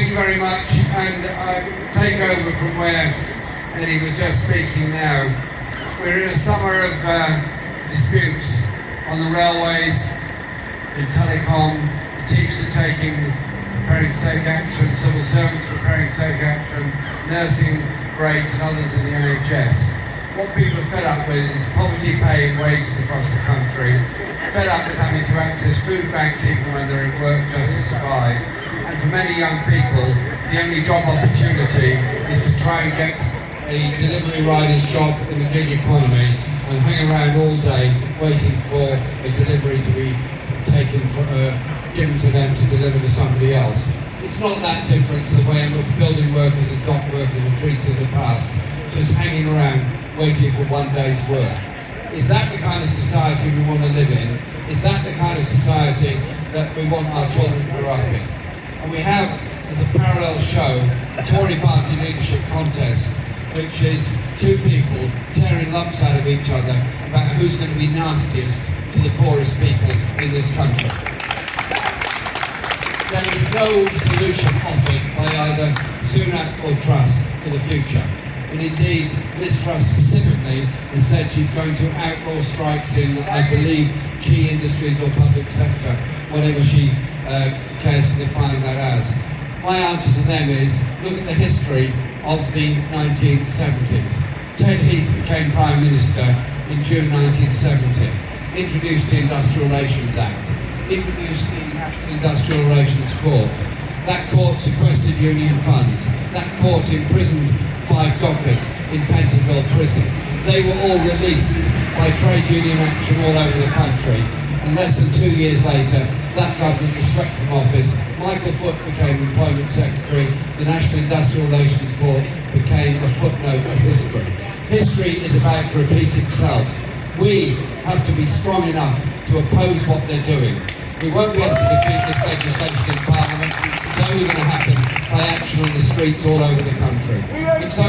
Thank you very much, and I take over from where Eddie was just speaking now. We're in a summer of disputes on the railways, in telecom. The teachers are preparing to take action, civil servants preparing to take action, nursing grades and others in the NHS. What people are fed up with is poverty-paying wages across the country, fed up with having to access food banks even when they're at work just to survive. And for many young people, the only job opportunity is to try and get a delivery rider's job in the gig economy and hang around all day waiting for a delivery to be given to them to deliver to somebody else. It's not that different to the way in which building workers and dock workers are treated in the past, just hanging around waiting for one day's work. Is that the kind of society we want to live in? Is that the kind of society that we want our children to grow up in? And we have, as a parallel show, a Tory party leadership contest, which is two people tearing lumps out of each other about who's going to be nastiest to the poorest people in this country. There is no solution offered by either Sunak or Truss for the future. And indeed, Liz Truss specifically has said she's going to outlaw strikes in, I believe, key industries or public sector, whatever she cares to define that as. My answer to them is, look at the history of the 1970s. Ted Heath became Prime Minister in June 1970, introduced the Industrial Relations Act, introduced the National Industrial Relations Court. That court sequestered union funds. That court imprisoned 5 dockers in Pentonville prison. They were all released by trade union action all over the country. And less than 2 years later, that government was swept from office. Michael Foot became Employment Secretary. The National Industrial Relations Court became a footnote of history. History is about to repeat itself. We have to be strong enough to oppose what they're doing. We won't be able to defeat this legislation in Parliament. It's only going to happen by action on the streets all over the country. And so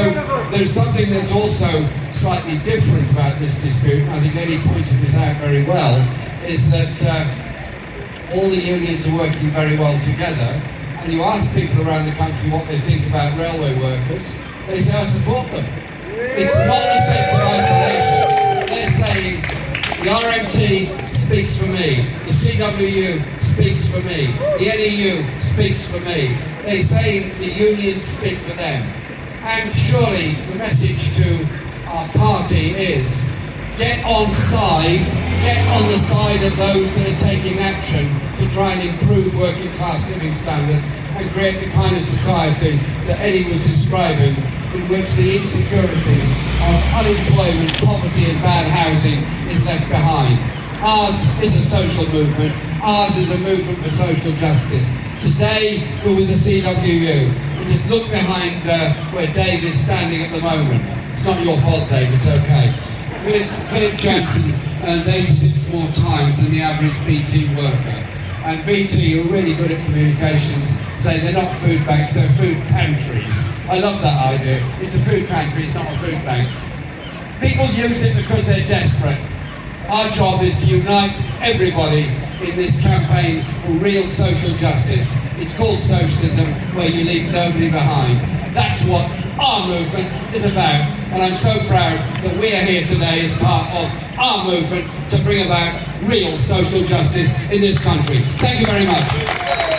there's something that's also slightly different about this dispute. I think Eddie pointed this out very well, is that all the unions are working very well together, and you ask people around the country what they think about railway workers, they say, I support them. It's not a sense of isolation. They're saying, the RMT speaks for me, the CWU speaks for me, the NEU speaks for me. They say the unions speak for them. And surely the message to our party is, get on the side of those that are taking action to try and improve working class living standards and create the kind of society that Eddie was describing, in which the insecurity of unemployment, poverty and bad housing is left behind. Ours is a social movement. Ours is a movement for social justice. Today we're with the CWU. And just look behind where Dave is standing at the moment. It's not your fault, Dave, it's okay. Philip Jansen earns 86 more times than the average BT worker. And BT, who are really good at communications, say they're not food banks, they're food pantries. I love that idea. It's a food pantry, it's not a food bank. People use it because they're desperate. Our job is to unite everybody in this campaign for real social justice. It's called socialism, where you leave nobody behind. That's what our movement is about. And I'm so proud that we are here today as part of our movement to bring about real social justice in this country. Thank you very much.